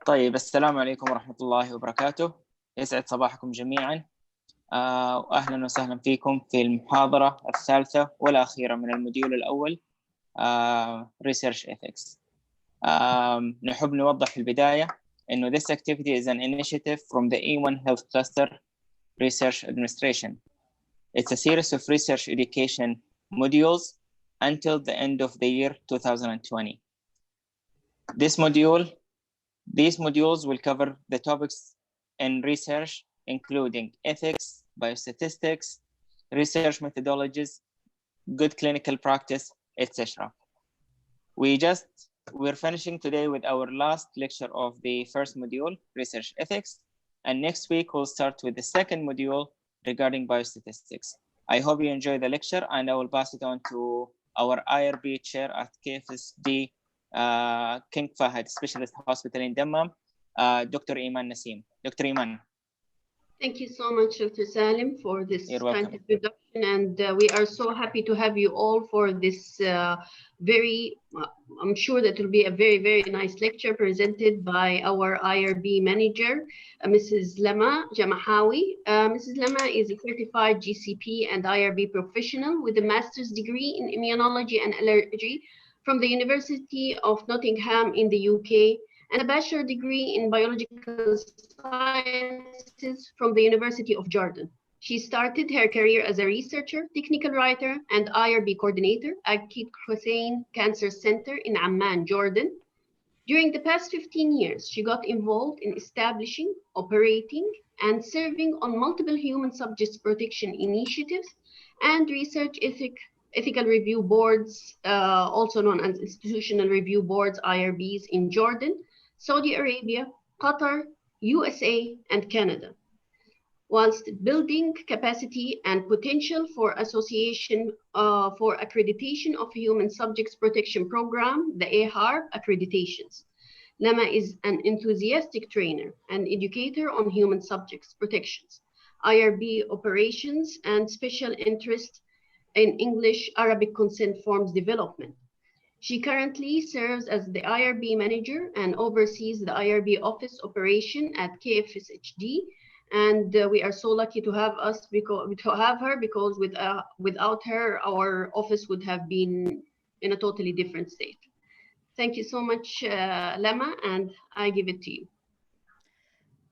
طيب، السلام عليكم ورحمة الله وبركاته. يسعد صباحكم جميعا، وأهلا وسهلا فيكم في المحاضرة الثالثة والأخيرة من الموديول الأول Research Ethics. نحب نوضح في البداية إنه this activity is an initiative from the E1 Health Cluster Research Administration. It's a series of research education modules until the end of the year 2020. These modules will cover the topics in research, including ethics, biostatistics, research methodologies, good clinical practice, etc. We're finishing today with our last lecture of the first module, research ethics, and next week we'll start with the second module regarding biostatistics. I hope you enjoy the lecture, and I will pass it on to our IRB chair at KFSD King Fahd Specialist Hospital in Dammam, Dr. Iman Nasim. Dr. Iman. Thank you so much, Dr. Salim, for this kind introduction, and we are so happy to have you all for this I'm sure that it will be a very, very nice lecture presented by our IRB manager, Mrs. Lama Jamahawi. Mrs. Lama is a certified GCP and IRB professional with a master's degree in immunology and allergy from the University of Nottingham in the UK, and a bachelor degree in biological sciences from the University of Jordan. She started her career as a researcher, technical writer, and IRB coordinator at Kid Hussein Cancer Center in Amman, Jordan. During the past 15 years, she got involved in establishing, operating, and serving on multiple human subjects protection initiatives and research ethical review boards, also known as institutional review boards, IRBs, in Jordan, Saudi Arabia, Qatar, USA, and Canada, whilst building capacity and potential for association for accreditation of Human Subjects Protection Program, the AHAR accreditations. Lama is an enthusiastic trainer and educator on human subjects protections, IRB operations, and special interest in English Arabic consent forms development. She currently serves as the IRB manager and oversees the IRB office operation at KFSHD. And we are so lucky to have her because without her, our office would have been in a totally different state. Thank you so much, Lama, and I give it to you.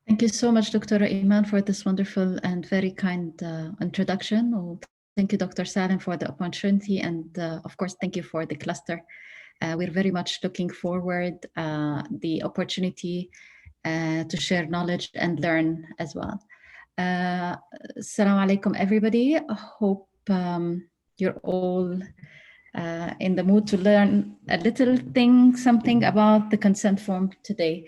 Thank you so much, Dr. Iman, for this wonderful and very kind introduction. Thank you, Dr. Salim, for the opportunity, and of course, thank you for the cluster. We're very much looking forward the opportunity to share knowledge and learn as well. Assalamu alaikum, everybody. I hope you're all in the mood to learn a little something about the consent form today.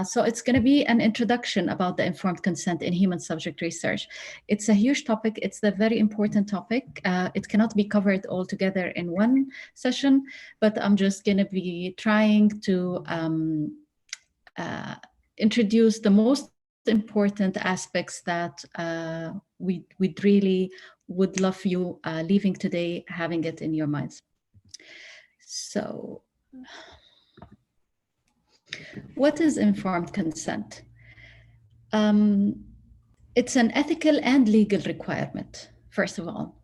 So it's going to be an introduction about the informed consent in human subject research. It's a huge topic. It's a very important topic. It cannot be covered all together in one session, but I'm just going to be trying to introduce the most important aspects that we'd really would love you leaving today having it in your minds. So, what is informed consent? It's an ethical and legal requirement, first of all.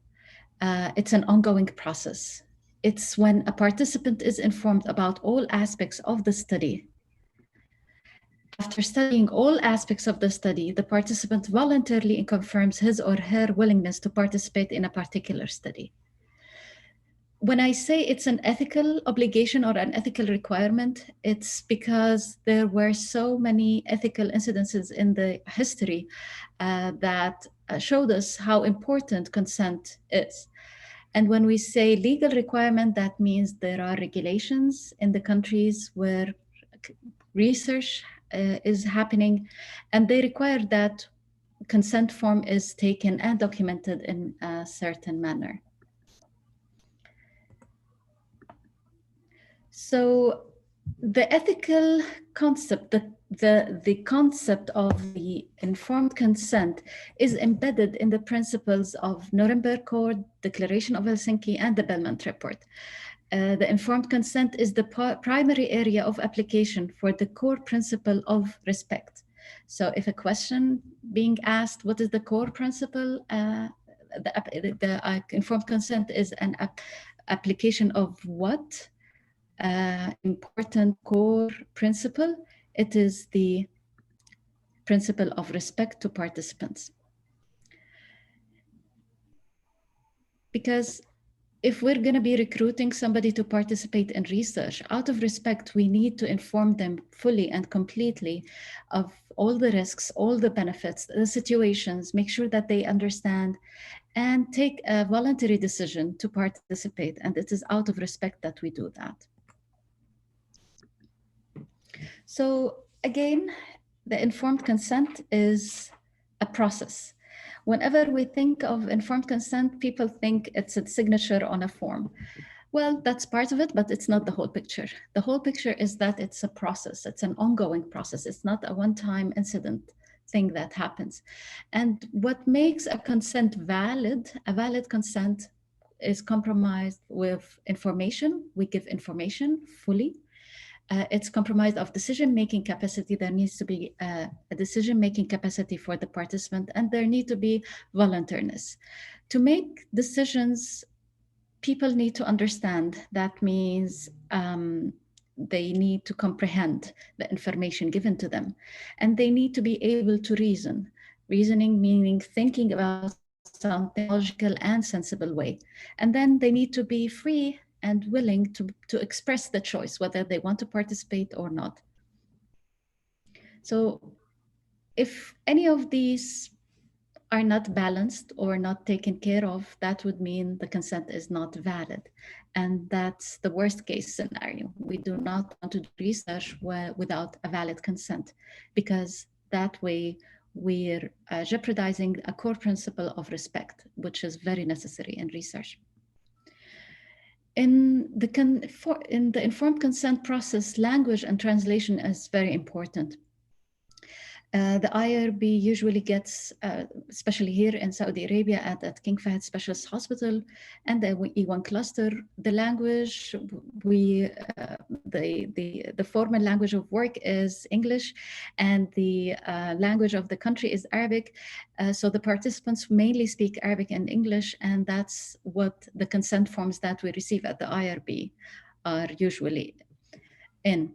It's an ongoing process. It's when a participant is informed about all aspects of the study. After studying all aspects of the study, the participant voluntarily confirms his or her willingness to participate in a particular study. When I say it's an ethical obligation or an ethical requirement, it's because there were so many ethical incidences in the history that showed us how important consent is. And when we say legal requirement, that means there are regulations in the countries where research is happening, and they require that consent form is taken and documented in a certain manner. So the ethical concept, the concept of the informed consent is embedded in the principles of Nuremberg Code, Declaration of Helsinki, and the Belmont Report. The informed consent is the primary area of application for the core principle of respect. So if a question being asked, what is the core principle? The informed consent is an application of what important core principle? It is the principle of respect to participants. Because if we're going to be recruiting somebody to participate in research, out of respect, we need to inform them fully and completely of all the risks, all the benefits, the situations, make sure that they understand and take a voluntary decision to participate. And it is out of respect that we do that. So again, the informed consent is a process. Whenever we think of informed consent, people think it's a signature on a form. Well, that's part of it, but it's not the whole picture. The whole picture is that it's a process. It's an ongoing process. It's not a one-time incident thing that happens. And what makes a consent valid, a valid consent, is compromised with information. We give information fully. It's compromised of decision-making capacity. There needs to be a decision-making capacity for the participant, and there need to be voluntariness. To make decisions, people need to understand. That means they need to comprehend the information given to them, and they need to be able to reason. Reasoning meaning thinking about something logical and sensible way. And then they need to be free and willing to express the choice, whether they want to participate or not. So if any of these are not balanced or not taken care of, that would mean the consent is not valid. And that's the worst case scenario. We do not want to do research without a valid consent, because that way we're jeopardizing a core principle of respect, which is very necessary in research. In the informed consent process, language and translation is very important. The IRB usually gets, especially here in Saudi Arabia at King Fahd Specialist Hospital and the E1 cluster, the language, the formal language of work is English, and the language of the country is Arabic. So the participants mainly speak Arabic and English, and that's what the consent forms that we receive at the IRB are usually in.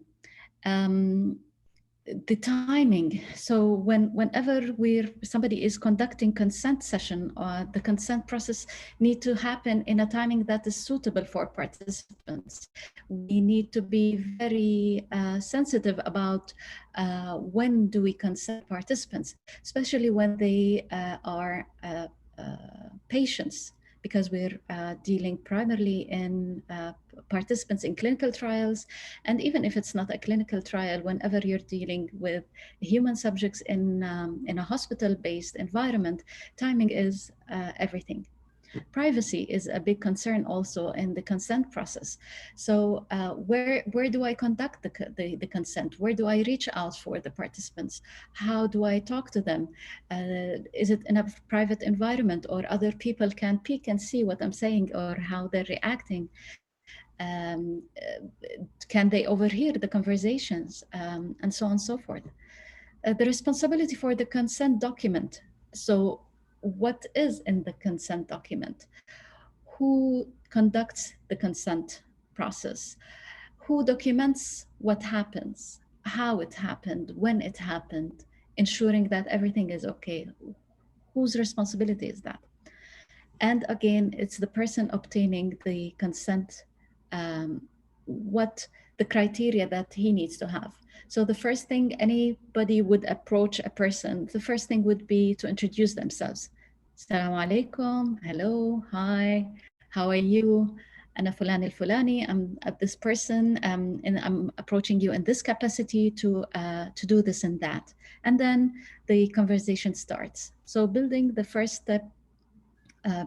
The timing. So whenever somebody is conducting consent session, the consent process need to happen in a timing that is suitable for participants. We need to be very sensitive about when do we consent participants, especially when they are patients, because we're dealing primarily in participants in clinical trials. And even if it's not a clinical trial, whenever you're dealing with human subjects in a hospital-based environment, timing is everything. Privacy is a big concern also in the consent process. So where do I conduct the consent? Where do I reach out for the participants? How do I talk to them? Is it in a private environment, or other people can peek and see what I'm saying or how they're reacting? Can they overhear the conversations, and so on and so forth? The responsibility for the consent document. So what is in the consent document? Who conducts the consent process? Who documents what happens, how it happened, when it happened, ensuring that everything is okay? Whose responsibility is that? And again, it's the person obtaining the consent, what the criteria that he needs to have. So the first thing anybody would approach a person, the first thing would be to introduce themselves. Assalamu alaikum, hello, hi, how are you? Ana fulani al-fulani, I'm this person, and I'm approaching you in this capacity to do this and that. And then the conversation starts. So building the first step,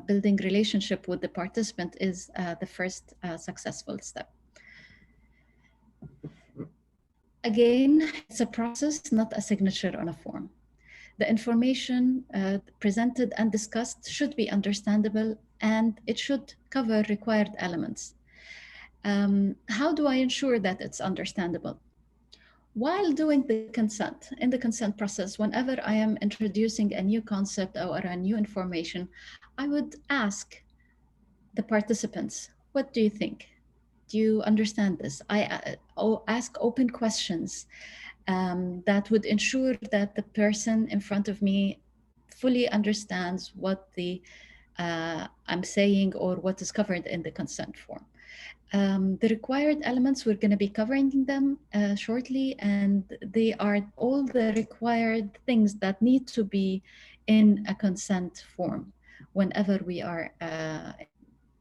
building relationship with the participant is the first successful step. Again, it's a process, not a signature on a form. The information presented and discussed should be understandable, and it should cover required elements. How do I ensure that it's understandable? While doing the consent, in the consent process, whenever I am introducing a new concept or a new information, I would ask the participants, what do you think? Do you understand this? I ask open questions that would ensure that the person in front of me fully understands what I'm saying or what is covered in the consent form. The required elements, we're going to be covering them shortly, and they are all the required things that need to be in a consent form whenever we are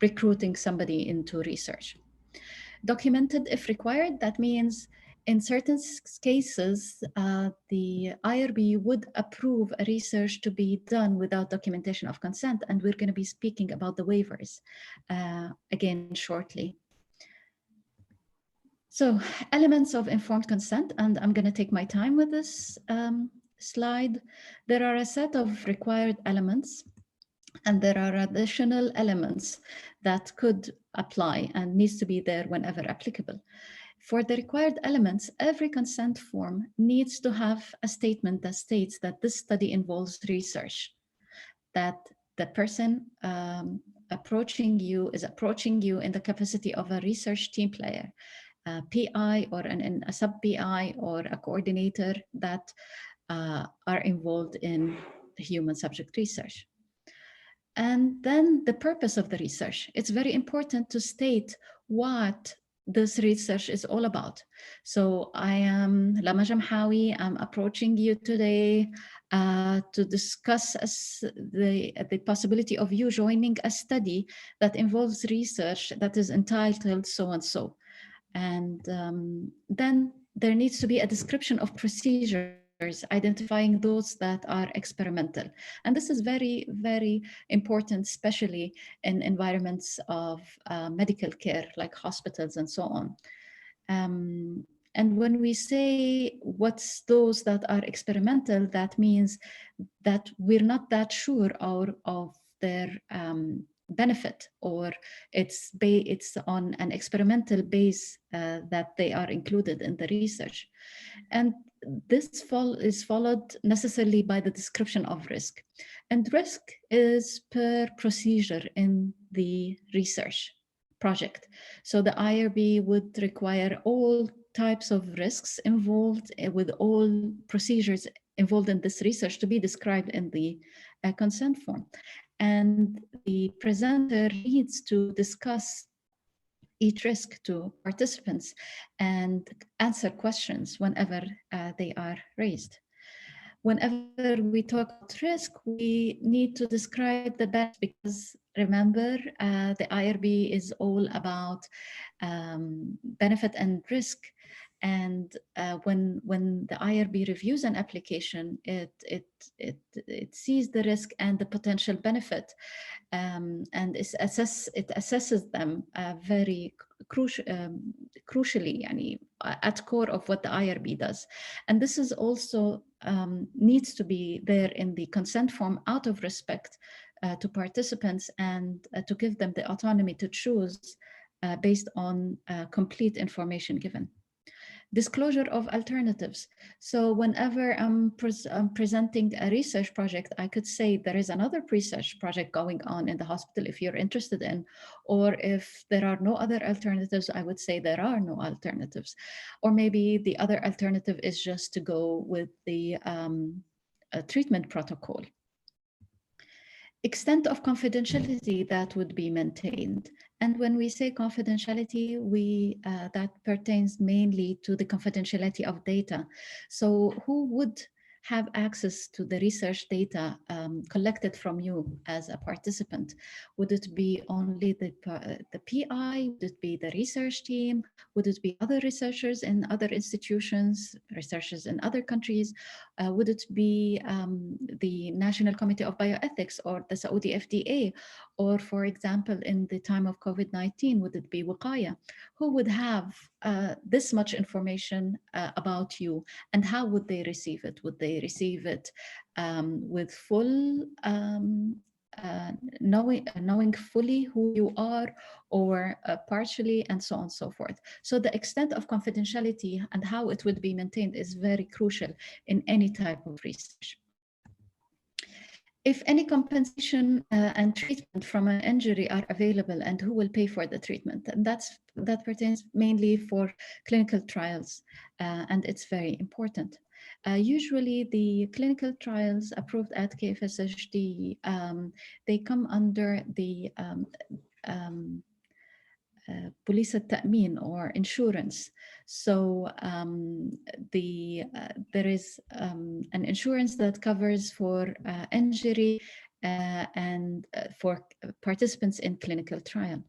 recruiting somebody into research. Documented if required, that means in certain cases, the IRB would approve a research to be done without documentation of consent, and we're going to be speaking about the waivers again shortly. So elements of informed consent, and I'm going to take my time with this slide. There are a set of required elements, and there are additional elements that could apply and needs to be there whenever applicable. For the required elements, every consent form needs to have a statement that states that this study involves research, that the person approaching you is approaching you in the capacity of a research team player, a PI or a sub-PI or a coordinator that are involved in the human subject research. And then the purpose of the research. It's very important to state what this research is all about. So I am Lama Jamhawi. I'm approaching you today to discuss the possibility of you joining a study that involves research that is entitled so and so. And then there needs to be a description of procedures identifying those that are experimental. And this is very, very important, especially in environments of medical care, like hospitals and so on. And when we say what's those that are experimental, that means that we're not that sure of their benefit, or it's on an experimental base that they are included in the research. And this is followed necessarily by the description of risk. And risk is per procedure in the research project. So the IRB would require all types of risks involved with all procedures involved in this research to be described in the consent form. And the presenter needs to discuss each risk to participants and answer questions whenever they are raised. Whenever we talk about risk, we need to describe the best, because remember, the IRB is all about benefit and risk. And when the IRB reviews an application, it sees the risk and the potential benefit, and it assesses them very crucially, at core of what the IRB does. And this is also needs to be there in the consent form out of respect to participants, and to give them the autonomy to choose based on complete information given. Disclosure of alternatives. So whenever I'm presenting a research project, I could say there is another research project going on in the hospital if you're interested in, or if there are no other alternatives, I would say there are no alternatives. Or maybe the other alternative is just to go with the treatment protocol. Extent of confidentiality that would be maintained. And when we say confidentiality, that pertains mainly to the confidentiality of data. So who would have access to the research data collected from you as a participant? Would it be only the PI? Would it be the research team? Would it be other researchers in other institutions, researchers in other countries? Would it be the National Committee of Bioethics or the Saudi FDA? Or, for example, in the time of COVID-19, would it be Wiqaya? Who would have this much information about you, and how would they receive it? Would they receive it with full knowing fully who you are or partially, and so on and so forth. So the extent of confidentiality and how it would be maintained is very crucial in any type of research. If any compensation and treatment from an injury are available, and who will pay for the treatment, and that pertains mainly for clinical trials, and it's very important. Usually the clinical trials approved at KFSHD, they come under the police التأمين or insurance. So there is an insurance that covers for injury and for participants in clinical trial.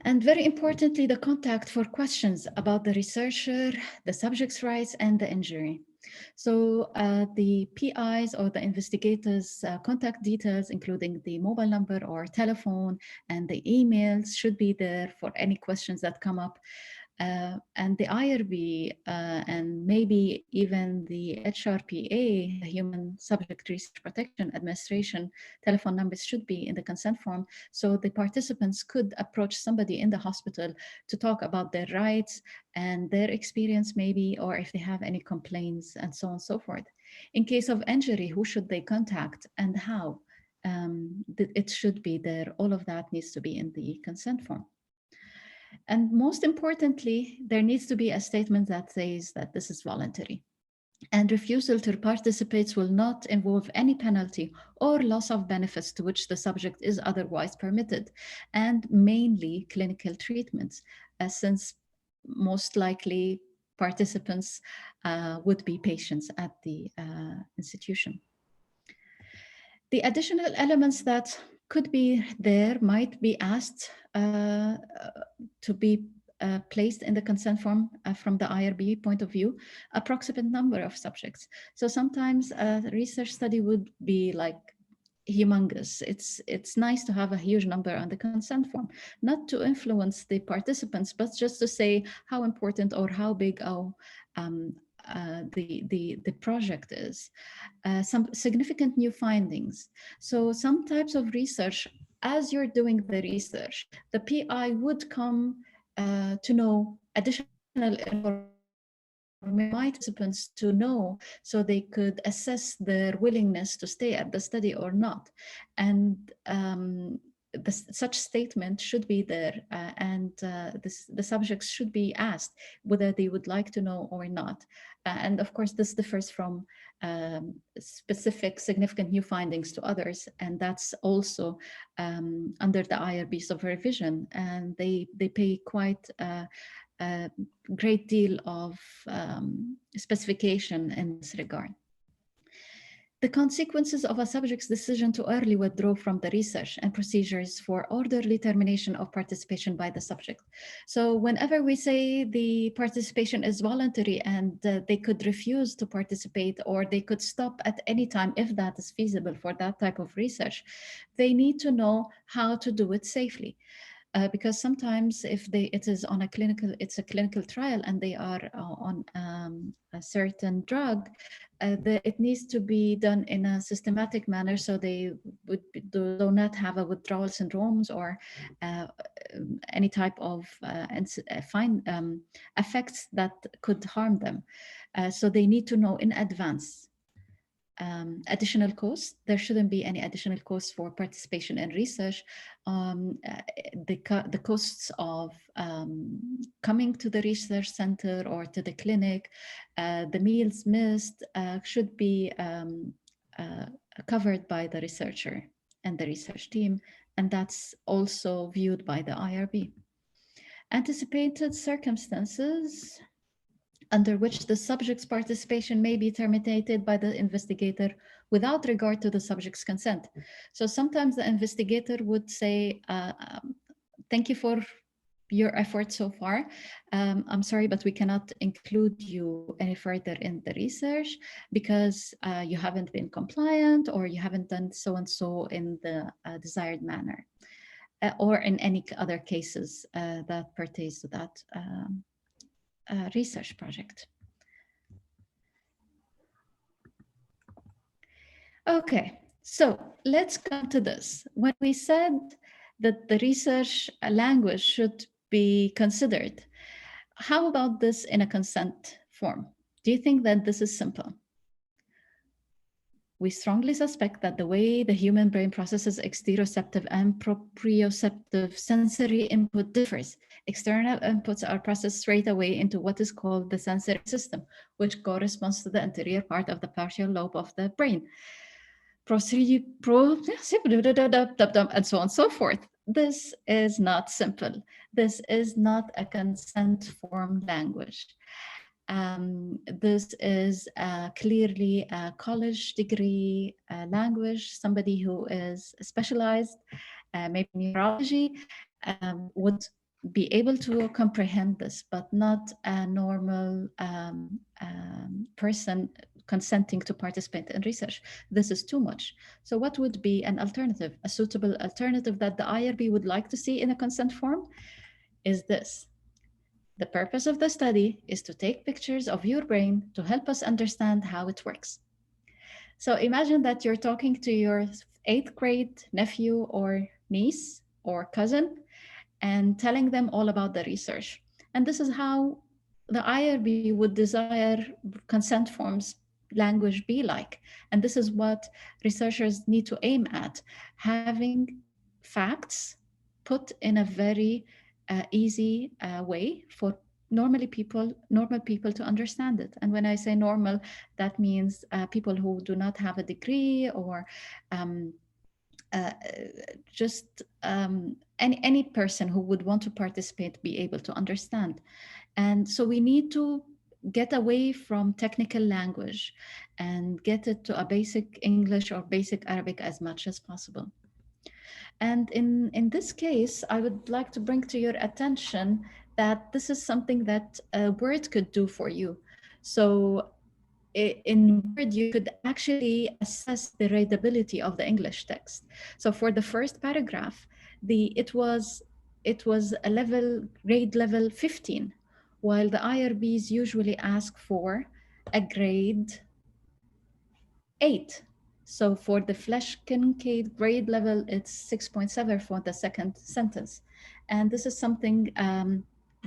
And very importantly, the contact for questions about the researcher, the subject's rights, and the injury. So the PIs or the investigators' contact details, including the mobile number or telephone, and the emails should be there for any questions that come up. And the IRB and maybe even the HRPA, the Human Subject Research Protection Administration, telephone numbers should be in the consent form, so the participants could approach somebody in the hospital to talk about their rights and their experience maybe, or if they have any complaints, and so on and so forth. In case of injury, who should they contact and how? It should be there. All of that needs to be in the consent form. And most importantly, there needs to be a statement that says that this is voluntary. And refusal to participate will not involve any penalty or loss of benefits to which the subject is otherwise permitted, and mainly clinical treatments, since most likely participants would be patients at the institution. The additional elements that could be there might be asked to be placed in the consent form from the IRB point of view, approximate number of subjects. So sometimes a research study would be like humongous. It's nice to have a huge number on the consent form, not to influence the participants, but just to say how important or how big the project is. Some significant new findings. So some types of research, as you're doing the research, the PI would come to know additional information participants to know, so they could assess their willingness to stay at the study or not. And such statement should be there, and the subjects should be asked whether they would like to know or not. And of course, this differs from specific significant new findings to others, and that's also under the IRB supervision, and they pay quite a great deal of specification in this regard. The consequences of a subject's decision to early withdraw from the research and procedures for orderly termination of participation by the subject. So whenever we say the participation is voluntary and they could refuse to participate, or they could stop at any time if that is feasible for that type of research, they need to know how to do it safely. Because sometimes if it's a clinical trial and they are on a certain drug, it needs to be done in a systematic manner, so they do not have a withdrawal syndromes or any type of effects that could harm them. So they need to know in advance. Additional costs, there shouldn't be any additional costs for participation in research. The costs of coming to the research center or to the clinic, the meals missed should be covered by the researcher and the research team, and that's also viewed by the IRB. Anticipated circumstances under which the subject's participation may be terminated by the investigator without regard to the subject's consent. So sometimes the investigator would say, thank you for your effort so far. I'm sorry, but we cannot include you any further in the research because you haven't been compliant, or you haven't done so-and-so in the desired manner, or in any other cases that pertains to that research project. Okay, so let's come to this. When we said that the research language should be considered, how about this in a consent form? Do you think that this is simple? We strongly suspect that the way the human brain processes exteroceptive and proprioceptive sensory input differs. External inputs are processed straight away into what is called the sensory system, which corresponds to the anterior part of the partial lobe of the brain. And so on and so forth. This is not simple. This is not a consent form language. This is clearly a college degree language. Somebody who is specialized, maybe neurology, would be able to comprehend this, but not a normal person consenting to participate in research. This is too much. So what would be an alternative, a suitable alternative that the IRB would like to see in a consent form is this. The purpose of the study is to take pictures of your brain to help us understand how it works. So imagine that you're talking to your 8th grade nephew or niece or cousin and telling them all about the research. And this is how the IRB would desire consent forms language be like. And this is what researchers need to aim at, having facts put in a very easy way for normal people to understand it. And when I say normal, that means people who do not have a degree or just any person who would want to participate be able to understand. And so we need to get away from technical language and get it to a basic English or basic Arabic as much as possible. And in this case, I would like to bring to your attention that this is something that Word could do for you. So in Word, you could actually assess the readability of the English text. So for the first paragraph, it was a grade level 15, while the IRBs usually ask for a grade 8. So for the Flesch-Kincaid grade level, it's 6.7 for the second sentence. And this is something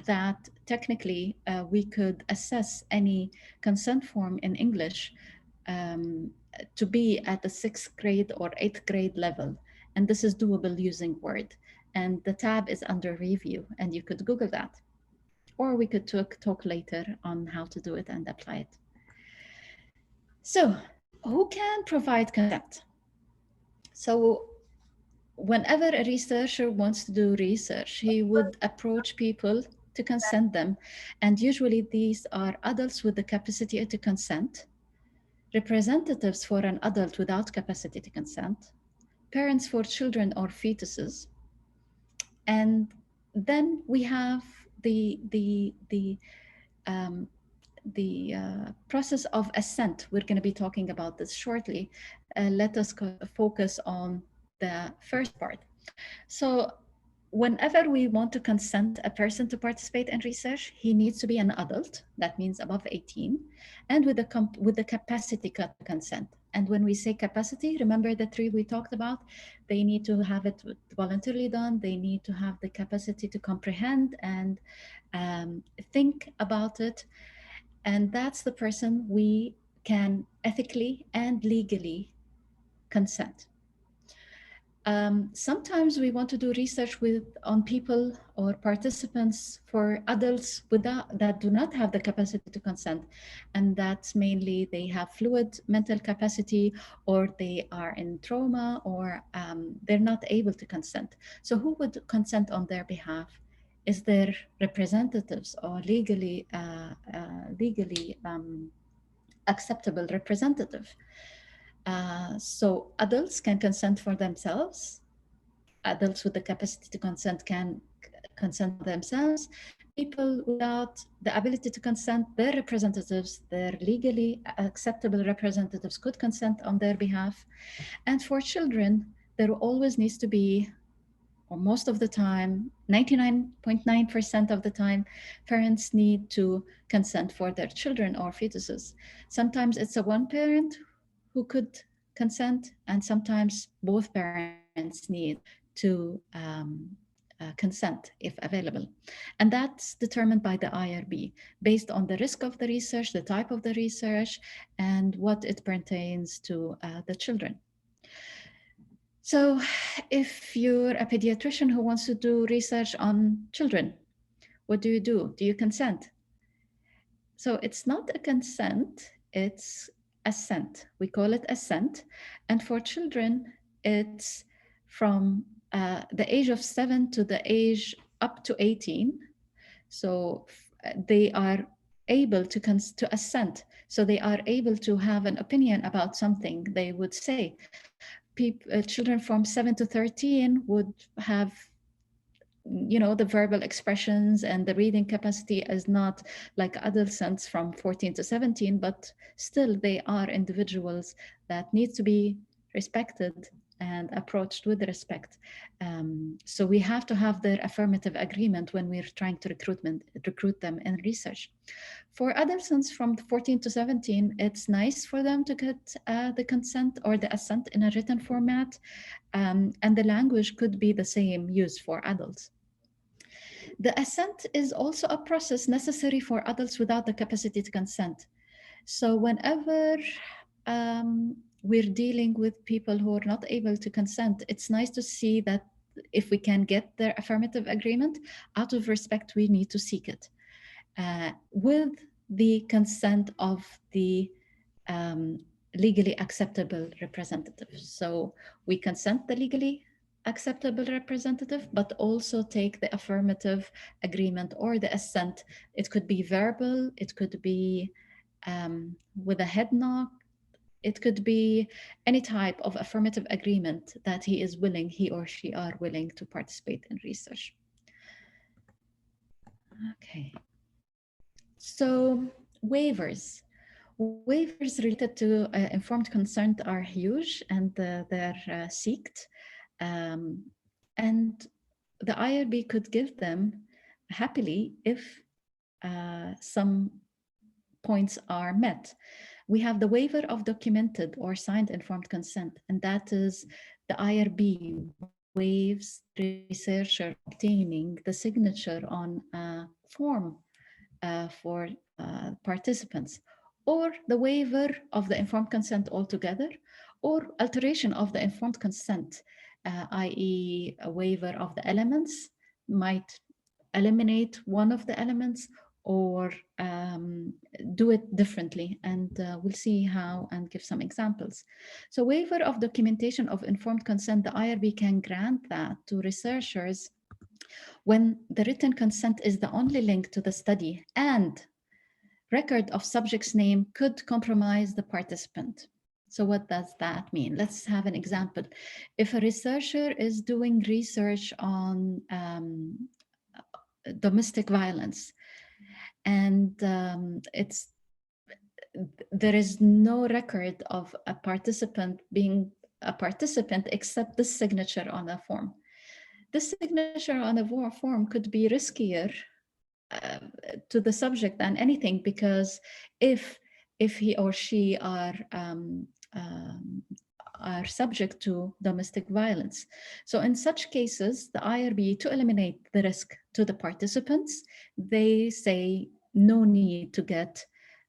that technically we could assess any consent form in English to be at the 6th grade or 8th grade level. And this is doable using Word. And the tab is under review, and you could Google that. Or we could talk later on how to do it and apply it. So, who can provide consent? So whenever a researcher wants to do research, he would approach people to consent them. And usually these are adults with the capacity to consent, representatives for an adult without capacity to consent, parents for children or fetuses. And then we have the process of assent. We're going to be talking about this shortly. Let us focus on the first part. So whenever we want to consent a person to participate in research, he needs to be an adult, that means above 18, and with the capacity to consent. And when we say capacity, remember the 3 we talked about? They need to have it voluntarily done. They need to have the capacity to comprehend and think about it. And that's the person we can ethically and legally consent. Sometimes we want to do research on people or participants for adults that do not have the capacity to consent. And that's mainly they have fluid mental capacity, or they are in trauma, or they're not able to consent. So who would consent on their behalf? Is there representatives or legally acceptable representative? So adults can consent for themselves. Adults with the capacity to consent can consent themselves. People without the ability to consent, their representatives, their legally acceptable representatives could consent on their behalf. And for children, there always needs to be, or most of the time, 99.9% of the time, parents need to consent for their children or fetuses. Sometimes it's a one parent who could consent, and sometimes both parents need to consent if available. And that's determined by the IRB based on the risk of the research, the type of the research, and what it pertains to the children. So if you're a pediatrician who wants to do research on children, what do? Do you consent? So it's not a consent, it's assent. We call it assent. And for children, it's from the age of 7 to the age up to 18. So they are able to assent. So they are able to have an opinion about something. They would say, children from 7 to 13 would have, you know, the verbal expressions and the reading capacity is not like adolescents from 14 to 17, but still they are individuals that need to be respected and approached with respect. So we have to have their affirmative agreement when we're trying to recruit them in research. For adolescents from 14 to 17, it's nice for them to get the consent or the assent in a written format, and the language could be the same used for adults. The assent is also a process necessary for adults without the capacity to consent. So whenever we're dealing with people who are not able to consent, it's nice to see that if we can get their affirmative agreement, out of respect, we need to seek it with the consent of the legally acceptable representative. So we consent the legally acceptable representative, but also take the affirmative agreement or the assent. It could be verbal, it could be with a head nod, it could be any type of affirmative agreement that he or she are willing to participate in research. Okay. So waivers. Waivers related to informed consent are huge, and they're seeked. And the IRB could give them happily if some points are met. We have the waiver of documented or signed informed consent, and that is the IRB waives the researcher obtaining the signature on a form for participants, or the waiver of the informed consent altogether, or alteration of the informed consent, i.e. a waiver of the elements, might eliminate one of the elements or do it differently. And we'll see how and give some examples. So waiver of documentation of informed consent, the IRB can grant that to researchers when the written consent is the only link to the study and record of subject's name could compromise the participant. So what does that mean? Let's have an example. If a researcher is doing research on domestic violence, and there is no record of a participant being a participant except the signature on a form. The signature on a form could be riskier to the subject than anything, because if he or she are subject to domestic violence. So in such cases, the IRB, to eliminate the risk to the participants, they say no need to get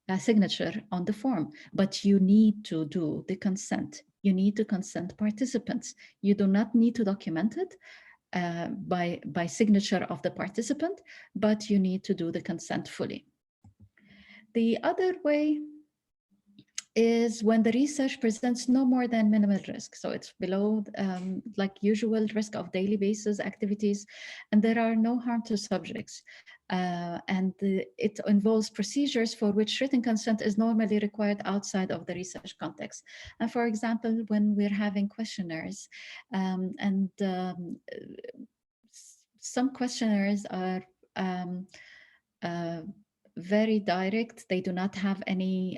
a signature on the form, but you need to do the consent. You need to consent participants. You do not need to document it by signature of the participant, but you need to do the consent fully. The other way is when the research presents no more than minimal risk. So it's below like usual risk of daily basis activities, and there are no harm to subjects. It involves procedures for which written consent is normally required outside of the research context. And for example, when we're having questionnaires, some questionnaires are very direct. They do not have any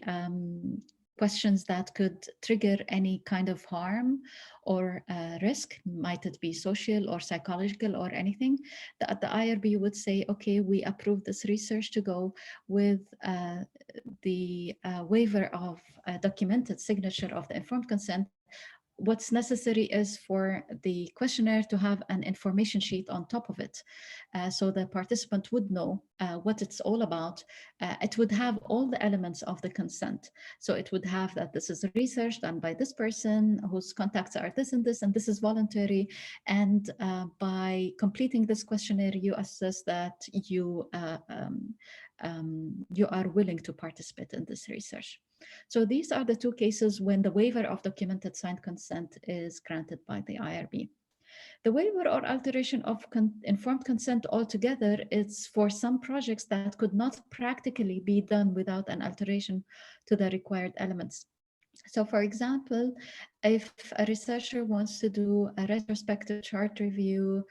questions that could trigger any kind of harm or risk, might it be social or psychological or anything. The IRB would say, okay, we approve this research to go with the waiver of documented signature of the informed consent what's necessary is for the questionnaire to have an information sheet on top of it. So the participant would know what it's all about. It would have all the elements of the consent. So it would have that this is research done by this person whose contacts are this, and this is voluntary. And by completing this questionnaire, you assess that you are willing to participate in this research. So these are the two cases when the waiver of documented signed consent is granted by the IRB. The waiver or alteration of informed consent altogether is for some projects that could not practically be done without an alteration to the required elements. So for example, if a researcher wants to do a retrospective chart review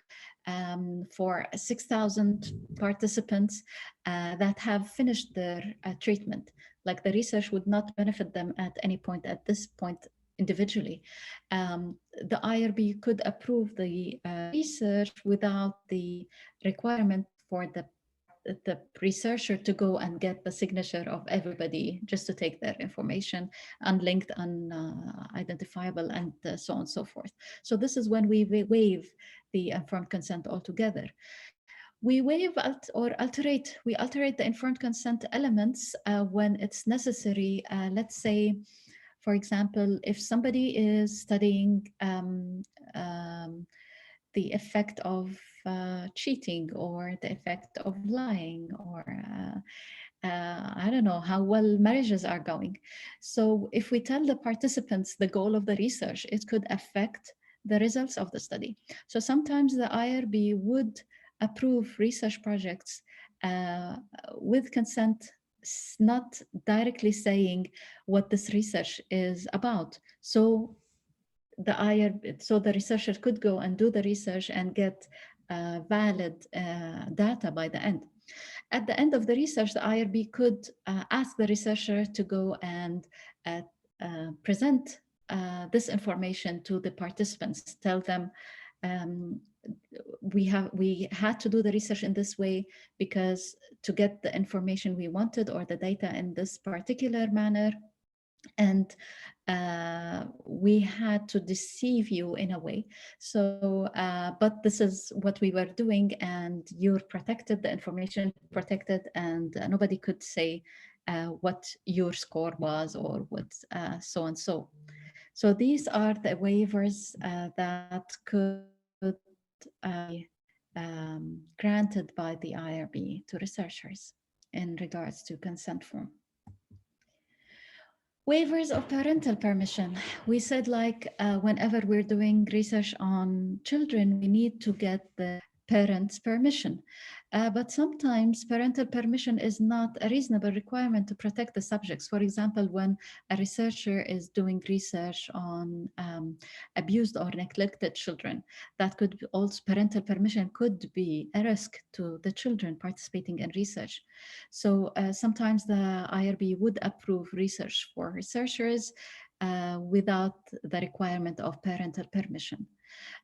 for 6,000 participants that have finished their treatment, like the research would not benefit them at any point at this point individually, the IRB could approve the research without the requirement for the researcher to go and get the signature of everybody just to take their information, unlinked, unidentifiable, and so on and so forth. So this is when we waive the informed consent altogether. We waive or alterate the informed consent elements when it's necessary. Let's say, for example, if somebody is studying the effect of cheating or the effect of lying, or I don't know how well marriages are going. So if we tell the participants the goal of the research, it could affect the results of the study. So sometimes the IRB would approve research projects with consent, not directly saying what this research is about. So the researcher could go and do the research and get valid data by the end. At the end of the research, the IRB could ask the researcher to go and present this information to the participants, tell them we had to do the research in this way because to get the information we wanted or the data in this particular manner, and we had to deceive you in a way. So, but this is what we were doing, and you're protected, the information protected, and nobody could say what your score was or what so and so. So these are the waivers that could be granted by the IRB to researchers in regards to consent form. Waivers of parental permission. We said like whenever we're doing research on children, we need to get the parents' permission. But sometimes parental permission is not a reasonable requirement to protect the subjects. For example, when a researcher is doing research on abused or neglected children, that could also, parental permission could be a risk to the children participating in research. So sometimes the IRB would approve research for researchers without the requirement of parental permission.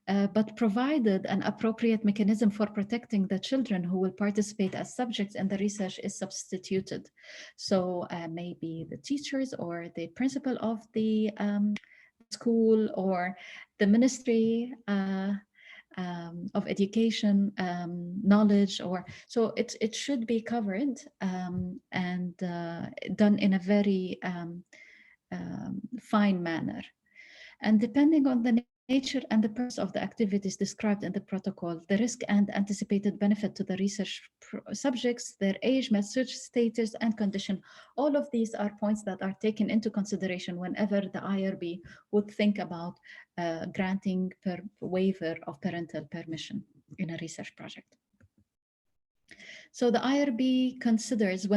But provided an appropriate mechanism for protecting the children who will participate as subjects in the research is substituted. So maybe the teachers or the principal of the school or the ministry of education, knowledge, or so it should be covered and done in a very fine manner. And depending on the nature and the purpose of the activities described in the protocol, the risk and anticipated benefit to the research subjects, their age, message status, and condition. All of these are points that are taken into consideration whenever the IRB would think about granting waiver of parental permission in a research project. So the IRB considers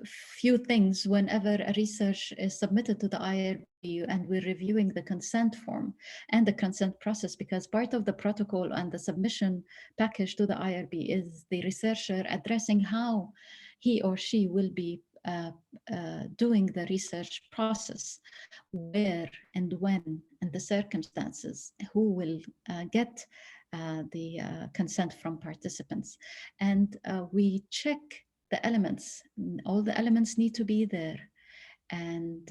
few things whenever a research is submitted to the IRB, and we're reviewing the consent form and the consent process, because part of the protocol and the submission package to the IRB is the researcher addressing how he or she will be doing the research process, where and when, and the circumstances, who will get the consent from participants. And we check the elements. All the elements need to be there. And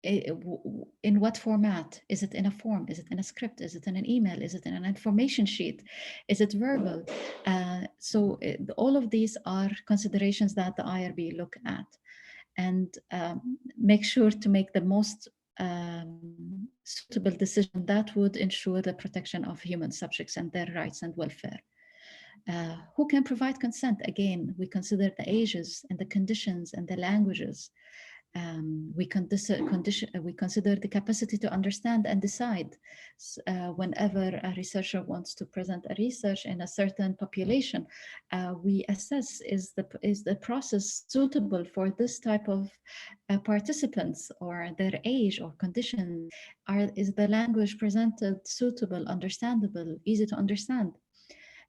in what format? Is it in a form? Is it in a script? Is it in an email? Is it in an information sheet? Is it verbal? So all of these are considerations that the IRB look at, and make sure to make the most suitable decision that would ensure the protection of human subjects and their rights and welfare. Who can provide consent? Again, we consider the ages and the conditions and the languages. We consider the capacity to understand and decide. Whenever a researcher wants to present a research in a certain population, we assess, is the process suitable for this type of participants, or their age or condition? Is the language presented suitable, understandable, easy to understand?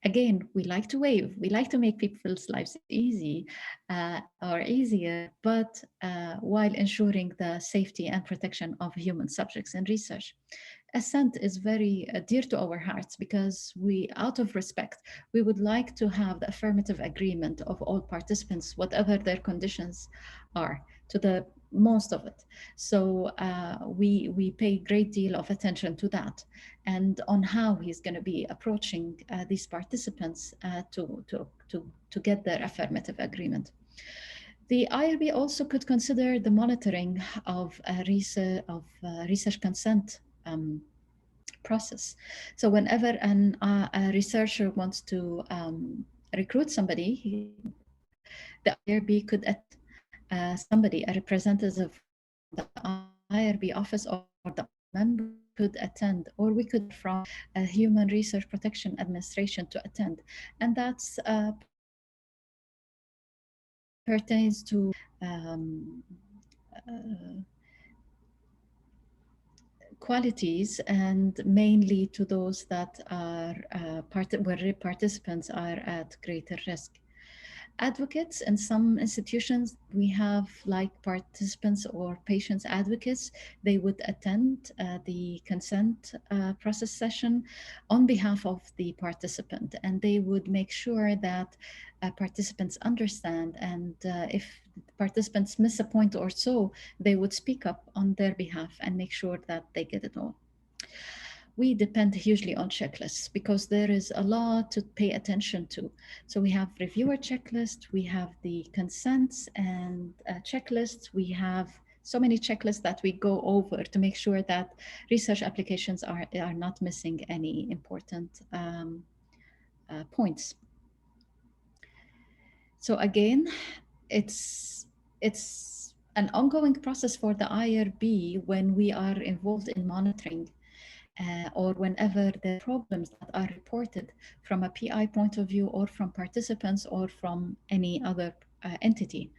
Again, we like to waive, we like to make people's lives easy or easier, but while ensuring the safety and protection of human subjects in research. Assent is very dear to our hearts, because we, out of respect, we would like to have the affirmative agreement of all participants, whatever their conditions are, to the most of it. So we pay a great deal of attention to that, and on how he's going to be approaching these participants to get their affirmative agreement. The IRB also could consider the monitoring of research consent process. So whenever a researcher wants to recruit somebody, the IRB could somebody, a representative of the IRB office or the member could attend, or we could from a Human Research Protection Administration to attend. And that's pertains to qualities, and mainly to those that are where participants are at greater risk. Advocates in some institutions, we have like participants or patients advocates. They would attend the consent process session on behalf of the participant, and they would make sure that participants understand, and if participants miss a point or so, they would speak up on their behalf and make sure that they get it all. We depend hugely on checklists, because there is a lot to pay attention to. So we have reviewer checklist, we have the consents and checklists. We have so many checklists that we go over to make sure that research applications are not missing any important points. So again, it's an ongoing process for the IRB when we are involved in monitoring or whenever there are problems that are reported from a PI point of view, or from participants, or from any other entity.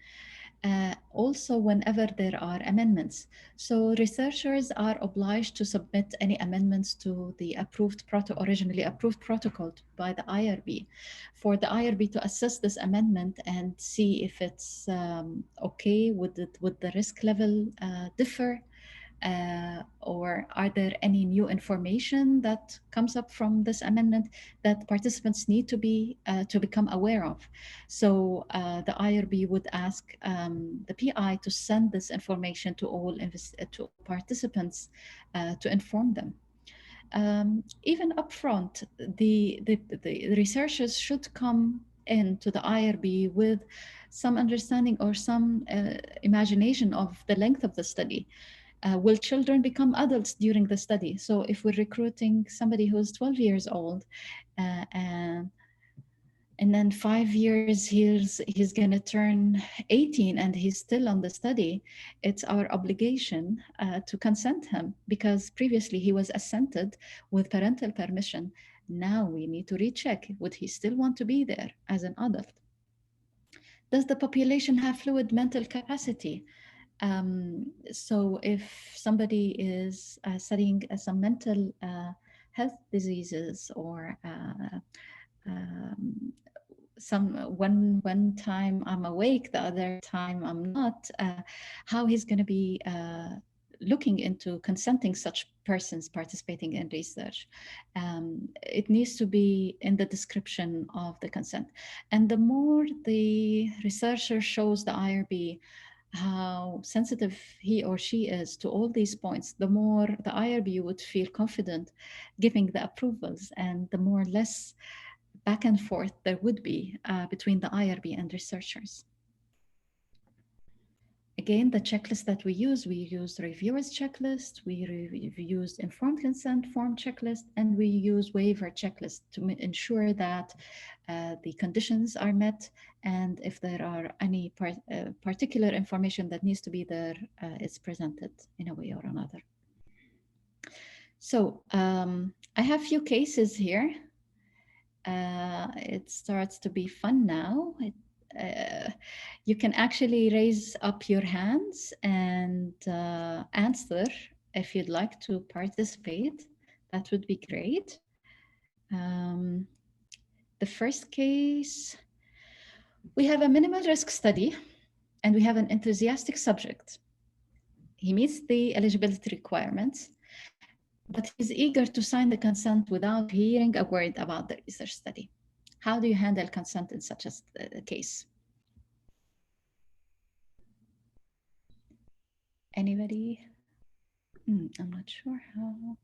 Also, whenever there are amendments. So researchers are obliged to submit any amendments to the originally approved protocol by the IRB, for the IRB to assess this amendment and see if it's okay, would the risk level differ, or are there any new information that comes up from this amendment that participants need to become aware of. So the IRB would ask the PI to send this information to all to participants to inform them. Even upfront, the researchers should come into the IRB with some understanding or some imagination of the length of the study. Will children become adults during the study? So if we're recruiting somebody who's 12 years old, and then 5 years he's going to turn 18 and he's still on the study, it's our obligation to consent him, because previously he was assented with parental permission. Now we need to recheck, would he still want to be there as an adult? Does the population have fluid mental capacity? So if somebody is studying some mental health diseases, or one time I'm awake, the other time I'm not, how he's going to be looking into consenting such persons participating in research. It needs to be in the description of the consent. And the more the researcher shows the IRB how sensitive he or she is to all these points, the more the IRB would feel confident giving the approvals, and the more less back and forth there would be between the IRB and researchers. Again, the checklist that we use reviewers checklist, we use informed consent form checklist, and we use waiver checklist to ensure that the conditions are met, and if there are any particular information that needs to be there, it's presented in a way or another. So I have a few cases here. It starts to be fun now. You can actually raise up your hands and answer if you'd like to participate. That would be great. The first case, we have a minimal risk study and we have an enthusiastic subject. He meets the eligibility requirements, but he's eager to sign the consent without hearing a word about the research study. How do you handle consent in such a case? Anybody? I'm not sure how.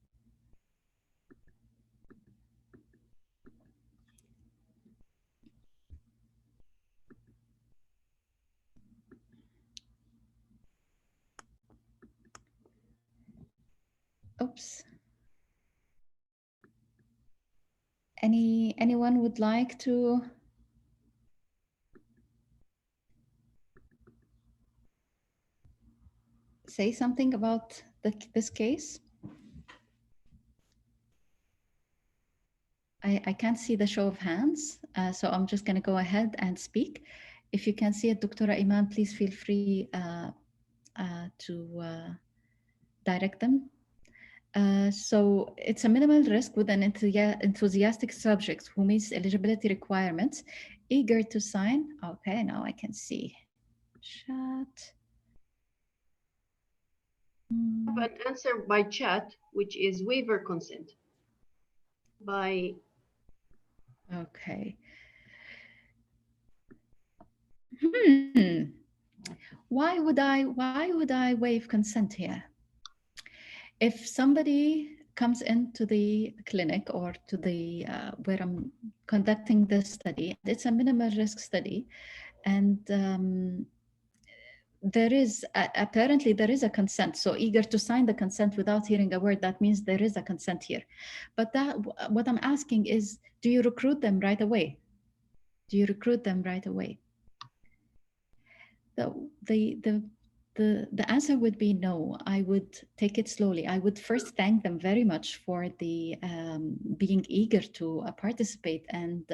Oops. Anyone would like to say something about this case? I can't see the show of hands, so I'm just going to go ahead and speak. If you can see it, Dr. Iman, please feel free to direct them. So it's a minimal risk with an enthusiastic subject who meets eligibility requirements, eager to sign. Okay, now I can see. Chat. I have an answer by chat, which is waiver consent. Okay. Why would I waive consent here? If somebody comes into the clinic or to the where I'm conducting the study, it's a minimal risk study, and apparently there is a consent. So eager to sign the consent without hearing a word, that means there is a consent here. But what I'm asking is, do you recruit them right away? Do you recruit them right away? The answer would be no. I would take it slowly. I would first thank them very much for the being eager to participate. And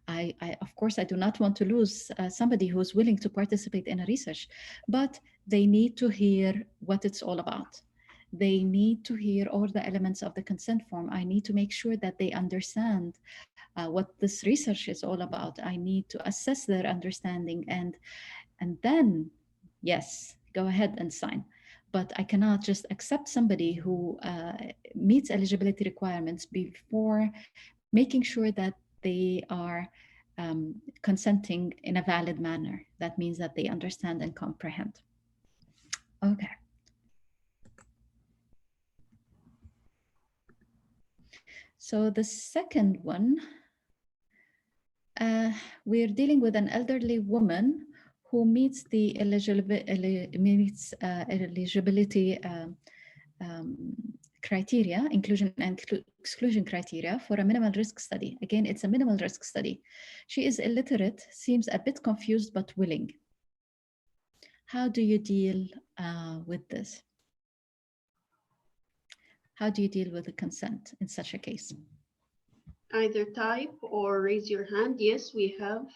I, of course, I do not want to lose somebody who's willing to participate in a research, but they need to hear what it's all about. They need to hear all the elements of the consent form. I need to make sure that they understand what this research is all about. I need to assess their understanding, and then, yes, go ahead and sign. But I cannot just accept somebody who meets eligibility requirements before making sure that they are consenting in a valid manner. That means that they understand and comprehend. Okay. So the second one, we're dealing with an elderly woman who meets the eligibility criteria, inclusion and exclusion criteria for a minimal risk study. Again, it's a minimal risk study. She is illiterate, seems a bit confused, but willing. How do you deal with this? How do you deal with the consent in such a case? Either type or raise your hand. Yes, we have.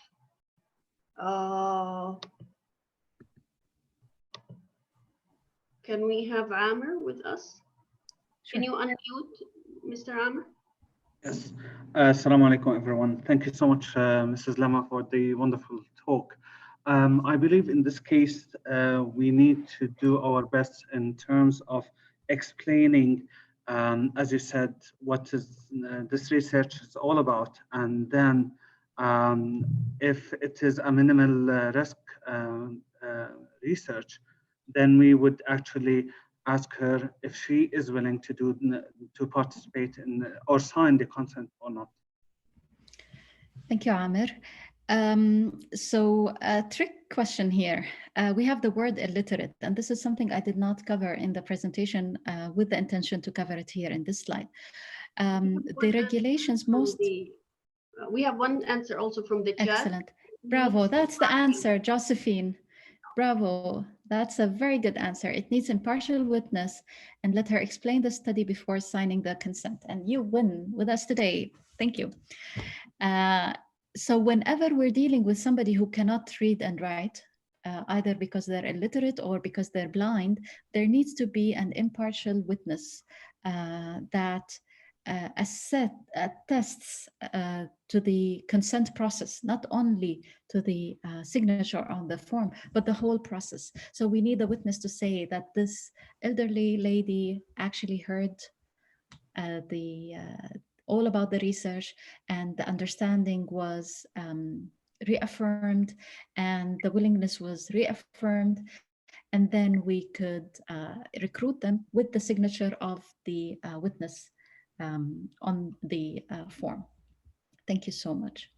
Can we have Amr with us? Sure. Can you unmute, Mr. Amr? Yes. Assalamu alaikum, everyone. Thank you so much, Mrs. Lama, for the wonderful talk. I believe in this case, we need to do our best in terms of explaining, as you said, what is this research is all about. And then if it is a minimal risk research, then we would actually ask her if she is willing to participate in or sign the consent or not. Thank you, Amir. So a trick question here. We have the word illiterate, and this is something I did not cover in the presentation with the intention to cover it here in this slide. The regulations most... we have one answer also from the chat. Excellent. Bravo, that's the answer, Josephine. Bravo, that's a very good answer. It needs impartial witness and let her explain the study before signing the consent. And you win with us today. Thank you. So whenever we're dealing with somebody who cannot read and write, either because they're illiterate or because they're blind, there needs to be an impartial witness that attests to the consent process, not only to the signature on the form, but the whole process. So we need a witness to say that this elderly lady actually heard all about the research, and the understanding was reaffirmed, and the willingness was reaffirmed, and then we could recruit them with the signature of the witness on the form. Thank you so much.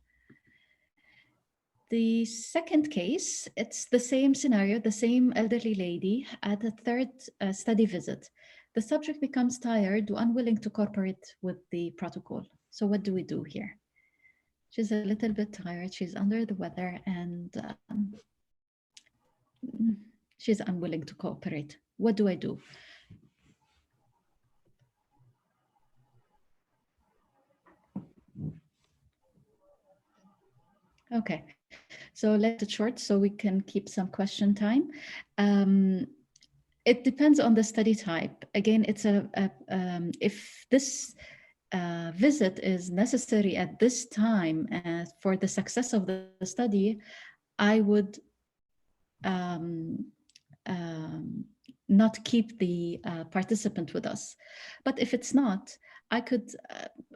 The second case, it's the same scenario, the same elderly lady at a third study visit. The subject becomes tired, unwilling to cooperate with the protocol. So what do we do here? She's a little bit tired, she's under the weather, and she's unwilling to cooperate. What do I do? Okay, so let's it short so we can keep some question time. It depends on the study type. Again, it's if this visit is necessary at this time for the success of the study, I would not keep the participant with us. But if it's not, I could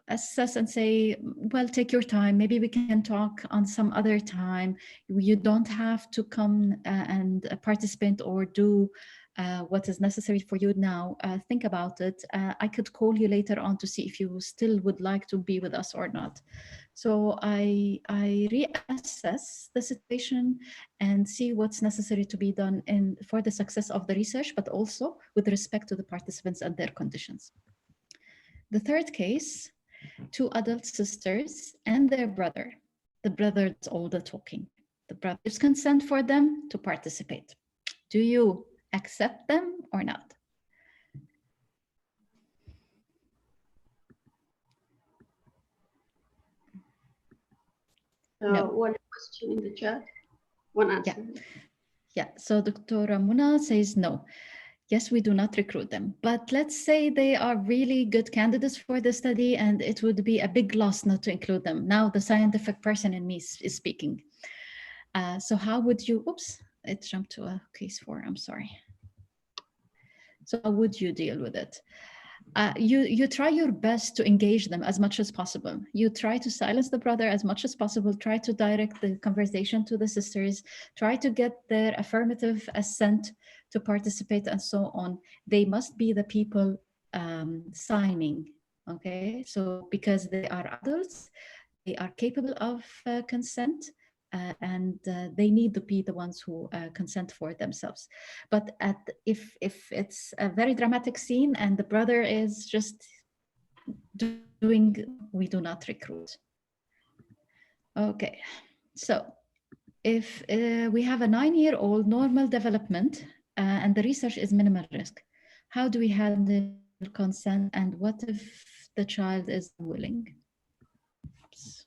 assess and say, well, take your time. Maybe we can talk on some other time. You don't have to come and participate or do what is necessary for you now. Think about it. I could call you later on to see if you still would like to be with us or not. So I reassess the situation and see what's necessary to be done for the success of the research, but also with respect to the participants and their conditions. The third case, two adult sisters and their brother. The brother does all the talking. The brothers consent for them to participate. Do you accept them or not? No. One question in the chat, one answer. Yeah. So Dr. Muna says no. Yes, we do not recruit them, but let's say they are really good candidates for the study and it would be a big loss not to include them. Now the scientific person in me is speaking. So how would you, oops, it jumped to a case 4, I'm sorry. So how would you deal with it? You try your best to engage them as much as possible. You try to silence the brother as much as possible, try to direct the conversation to the sisters, try to get their affirmative assent to participate and so on. They must be the people signing, okay? So because they are adults, they are capable of consent, and they need to be the ones who consent for themselves. But if it's a very dramatic scene and the brother is just doing, we do not recruit. Okay, so if we have a 9-year-old normal development and the research is minimal risk, how do we handle consent, and what if the child is willing? Oops.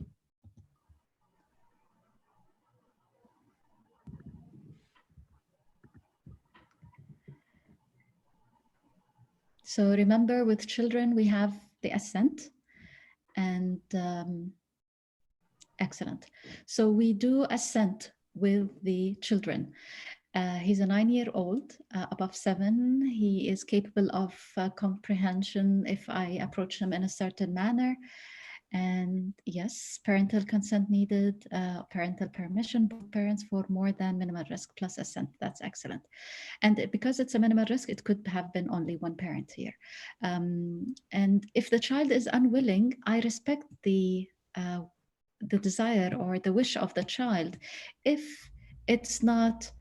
So remember, with children, we have the assent, and excellent. So we do assent with the children. He's a 9-year-old, above 7. He is capable of comprehension if I approach him in a certain manner. And yes, parental consent needed, parental permission, both parents for more than minimal risk plus assent. That's excellent. And because it's a minimal risk, it could have been only one parent here. And if the child is unwilling, I respect the desire or the wish of the child. If it's not,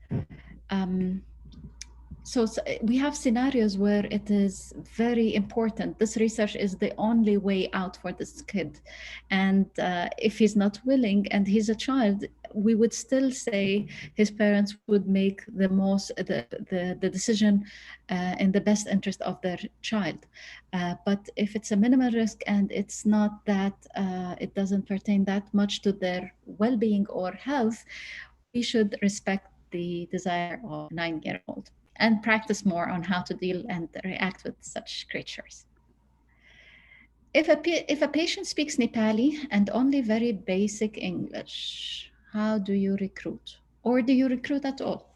so we have scenarios where it is very important. This research is the only way out for this kid. And if he's not willing and he's a child, we would still say his parents would make the decision in the best interest of their child. But if it's a minimal risk and it's not that, it doesn't pertain that much to their well-being or health, we should respect the desire of a 9-year-old and practice more on how to deal and react with such creatures. If a patient speaks Nepali and only very basic English, how do you recruit? Or do you recruit at all?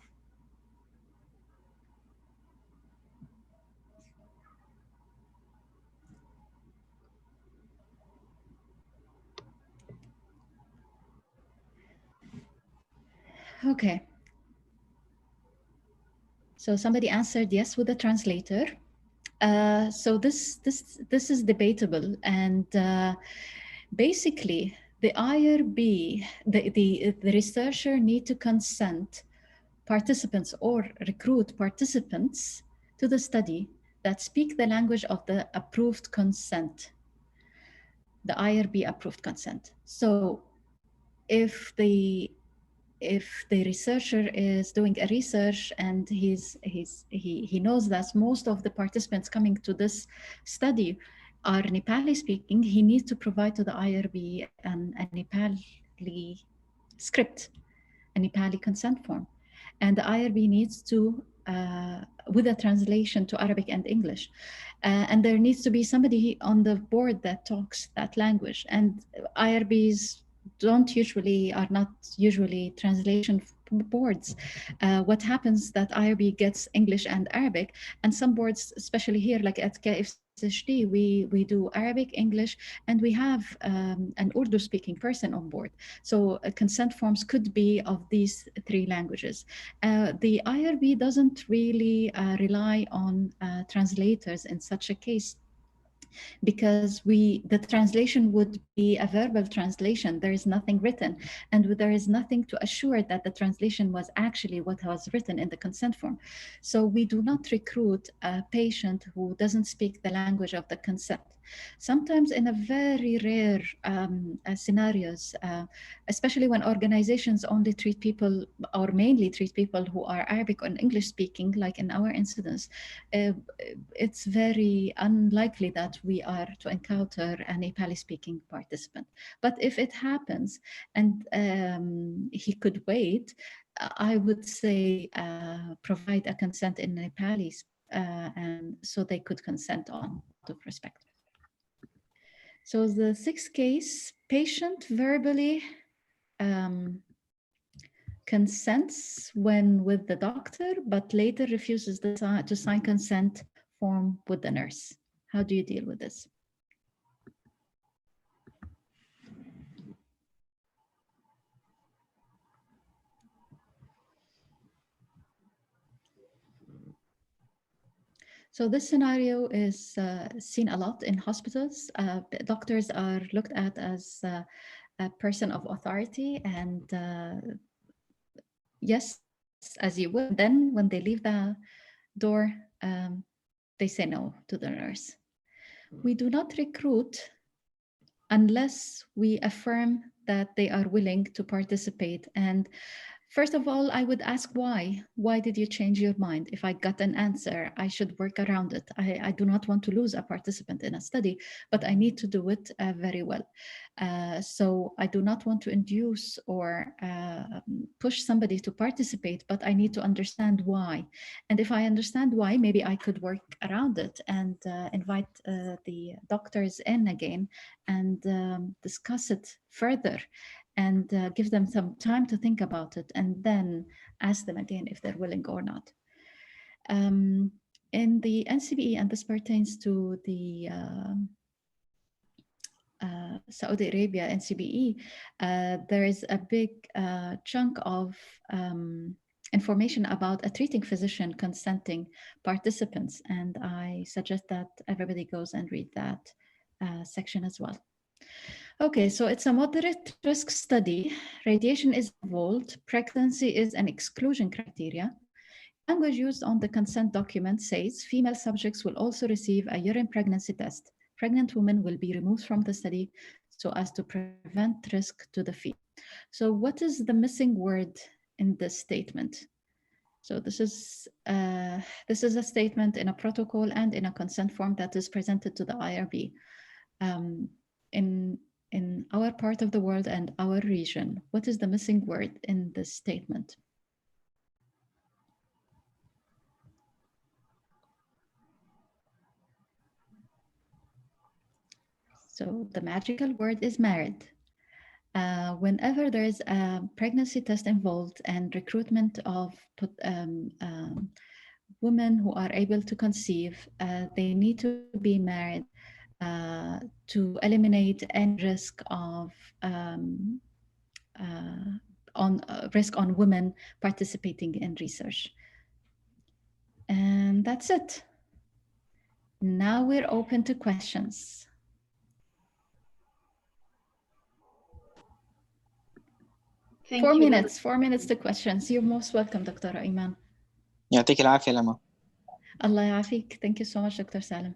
Okay. So somebody answered yes with a translator. So this is debatable, and basically the IRB, the researcher need to consent participants or recruit participants to the study that speak the language of the approved consent, the IRB approved consent. So if the researcher is doing a research and he knows that most of the participants coming to this study are Nepali speaking, he needs to provide to the IRB a Nepali script, a Nepali consent form. And the IRB needs to, with a translation to Arabic and English. And there needs to be somebody on the board that talks that language. And IRBs are not usually translation boards. What happens that IRB gets English and Arabic, and some boards, especially here, like at KFCHD, we do Arabic, English, and we have an Urdu speaking person on board. So consent forms could be of these 3 languages. The IRB doesn't really rely on translators in such a case, because the translation would be a verbal translation. There is nothing written, and there is nothing to assure that the translation was actually what was written in the consent form. So we do not recruit a patient who doesn't speak the language of the consent. Sometimes in a very rare scenarios, especially when organizations only treat people or mainly treat people who are Arabic or English speaking, like in our incidents, it's very unlikely that we are to encounter a Nepali speaking participant. But if it happens and he could wait, I would say provide a consent in Nepali, and so they could consent on out of respect. So the 6th case, patient verbally consents when with the doctor, but later refuses to sign consent form with the nurse. How do you deal with this? So this scenario is seen a lot in hospitals. Doctors are looked at as a person of authority, and yes, as you would. Then when they leave the door, they say no to the nurse. We do not recruit unless we affirm that they are willing to participate. And first of all, I would ask why. Why did you change your mind? If I got an answer, I should work around it. I do not want to lose a participant in a study, but I need to do it very well. So I do not want to induce or push somebody to participate, but I need to understand why. And if I understand why, maybe I could work around it and invite the doctors in again and discuss it further, and give them some time to think about it, and then ask them again if they're willing or not. In the NCBE, and this pertains to the Saudi Arabia, NCBE, there is a big chunk of information about a treating physician consenting participants. And I suggest that everybody goes and read that section as well. Okay, so it's a moderate risk study. Radiation is involved. Pregnancy is an exclusion criteria. Language used on the consent document says female subjects will also receive a urine pregnancy test. Pregnant women will be removed from the study so as to prevent risk to the fetus. So what is the missing word in this statement? So this is a statement in a protocol and in a consent form that is presented to the IRB. In our part of the world and our region, what is the missing word in this statement? So the magical word is married. Whenever there is a pregnancy test involved and recruitment of women who are able to conceive, they need to be married to eliminate any risk of risk on women participating in research. And that's it. Now we're open to questions. Thank you. 4 minutes to questions. You're most welcome, Dr. Iman. يعطيك العافية لما. الله يعافيك. Thank you so much, Dr. Salim.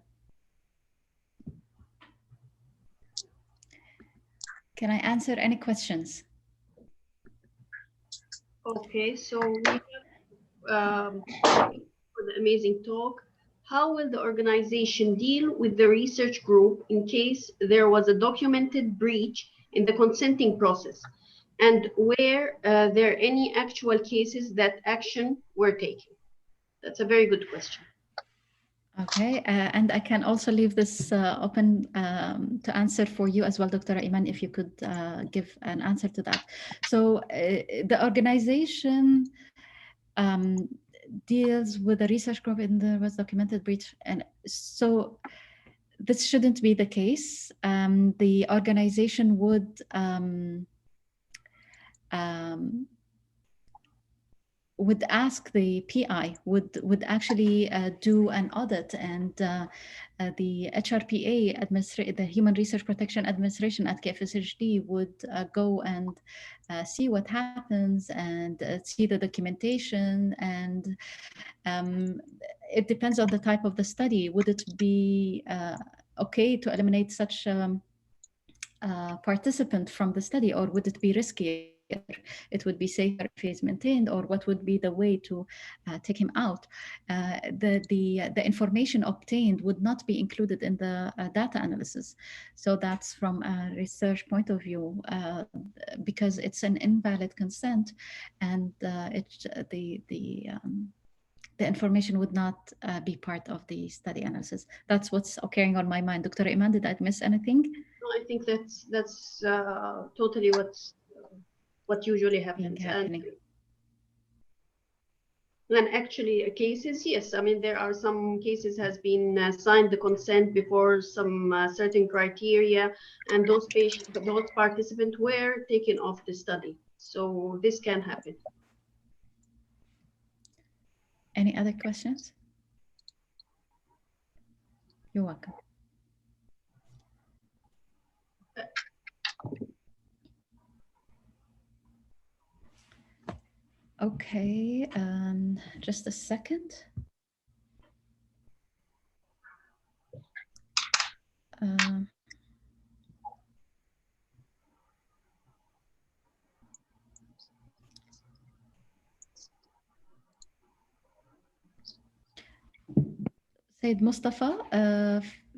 Can I answer any questions? Okay, so we have for the amazing talk. How will the organization deal with the research group in case there was a documented breach in the consenting process? And were there any actual cases that action were taken? That's a very good question. Okay, and I can also leave this open to answer for you as well, Dr. Iman, if you could give an answer to that. So the organization deals with a research group and there was documented breach. And so this shouldn't be the case. The organization would ask the PI, would actually do an audit, and the HRPA, the Human Research Protection Administration at KFSHD, would go and see what happens and see the documentation. And it depends on the type of the study. Would it be okay to eliminate such participant from the study, or would it be risky? It would be safer if he is maintained, or what would be the way to take him out? The information obtained would not be included in the data analysis. So that's from a research point of view, because it's an invalid consent, and the information would not be part of the study analysis. That's what's occurring on my mind. Dr. Iman, did I miss anything? No, I think that's totally what usually happens. And actually cases, yes, I mean, there are some cases has been signed the consent before some certain criteria, and those participants were taken off the study. So this can happen. Any other questions? You're welcome. Okay, just a second. سيد مصطفى،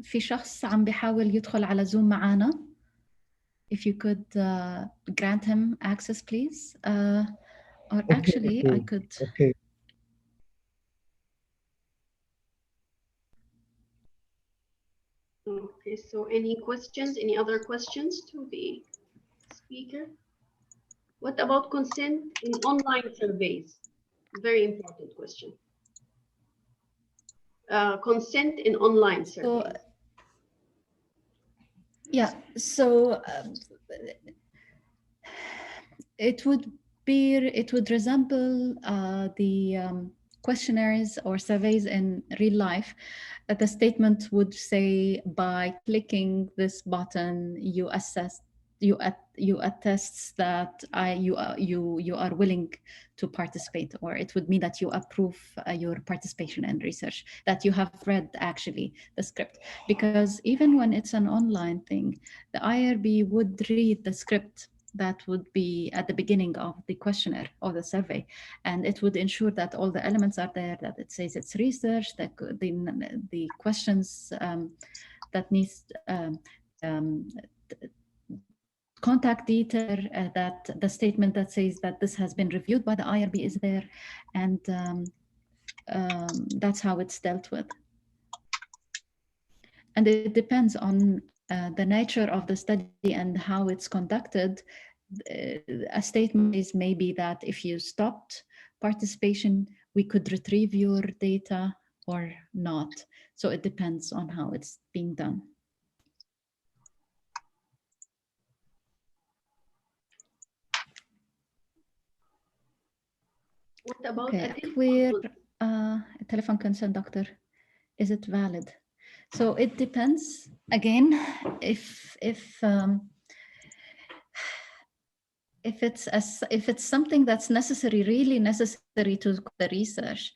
في شخص عم بيحاول يدخل على زوم معنا. If you could grant him access, please. Or actually, I could. Okay. Okay, so any questions, any other questions to the speaker? What about consent in online surveys? Very important question. Consent in online surveys. Yeah, so it would resemble the questionnaires or surveys in real life. The statement would say, by clicking this button, you attest that you are willing to participate, or it would mean that you approve your participation in research, that you have read actually the script. Because even when it's an online thing, the IRB would read the script that would be at the beginning of the questionnaire or the survey, and it would ensure that all the elements are there, that it says it's research, that the questions that needs contact detail, that the statement that says that this has been reviewed by the IRB is there, and that's how it's dealt with. And it depends on the nature of the study and how it's conducted. A statement is maybe that if you stopped participation, we could retrieve your data or not. So it depends on how it's being done. What about okay, queer telephone consent, doctor? Is it valid? So it depends. Again, if it's something that's necessary, really necessary to the research,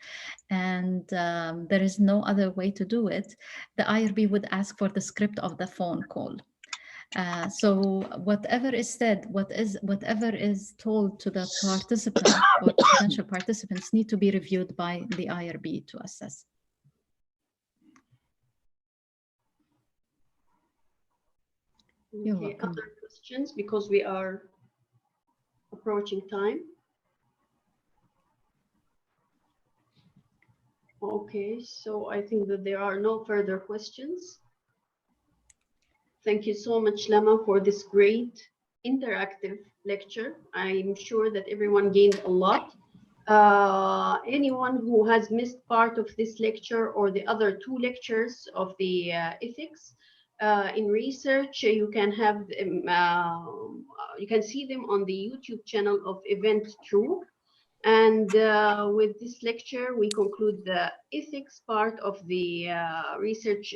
and there is no other way to do it, the IRB would ask for the script of the phone call. So whatever is said, whatever is told to the participant or potential participants need to be reviewed by the IRB to assess. You're Okay, welcome. other questions, because we are approaching time. Okay, so I think that there are no further questions. Thank you so much, Lama, for this great interactive lecture. I'm sure that everyone gained a lot. Anyone who has missed part of this lecture or the other 2 lectures of the ethics in research, you can have them, you can see them on the YouTube channel of Event Tرووب. And with this lecture, we conclude the ethics part of the research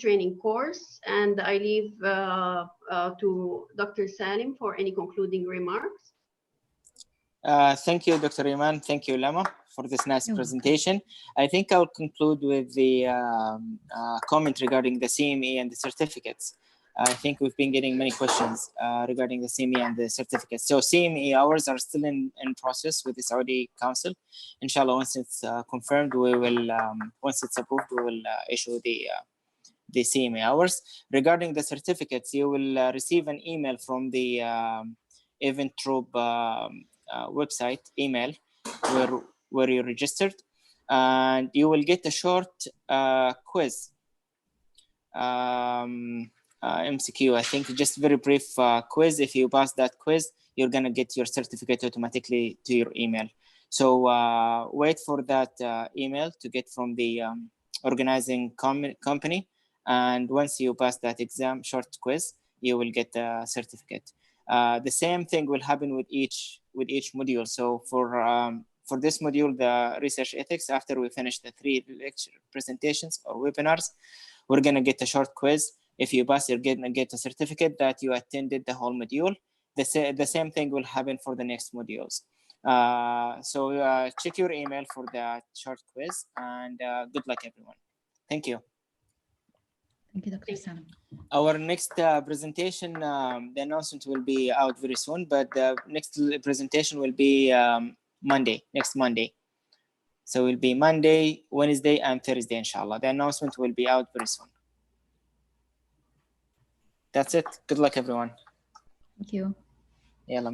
training course. And I leave to Dr. Salim for any concluding remarks. Thank you, Dr. Iman. Thank you, Lama, for this nice presentation. I think I'll conclude with the comment regarding the CME and the certificates. I think we've been getting many questions regarding the CME and the certificates. So CME hours are still in process with the Saudi Council. Inshallah, once it's confirmed, we will, once it's approved, we will issue the CME hours. Regarding the certificates, you will receive an email from the Eivent Tróob website email where you registered, and you will get a short quiz. MCQ, I think, just very brief quiz. If you pass that quiz, you're gonna get your certificate automatically to your email. So wait for that email to get from the organizing company, and once you pass that exam short quiz, you will get the certificate. The same thing will happen with each module. So for this module, the research ethics, after we finish the 3 lecture presentations or webinars, we're gonna get a short quiz. If you pass, you're gonna get a certificate that you attended the whole module. The same thing will happen for the next modules. So check your email for that short quiz, and good luck, everyone. Thank you. Thank you, Dr. Salim. Our next presentation, the announcement will be out very soon, but the next presentation will be next Monday. So it will be Monday, Wednesday, and Thursday, inshallah. The announcement will be out very soon. That's it. Good luck, everyone. Thank you. Yalla,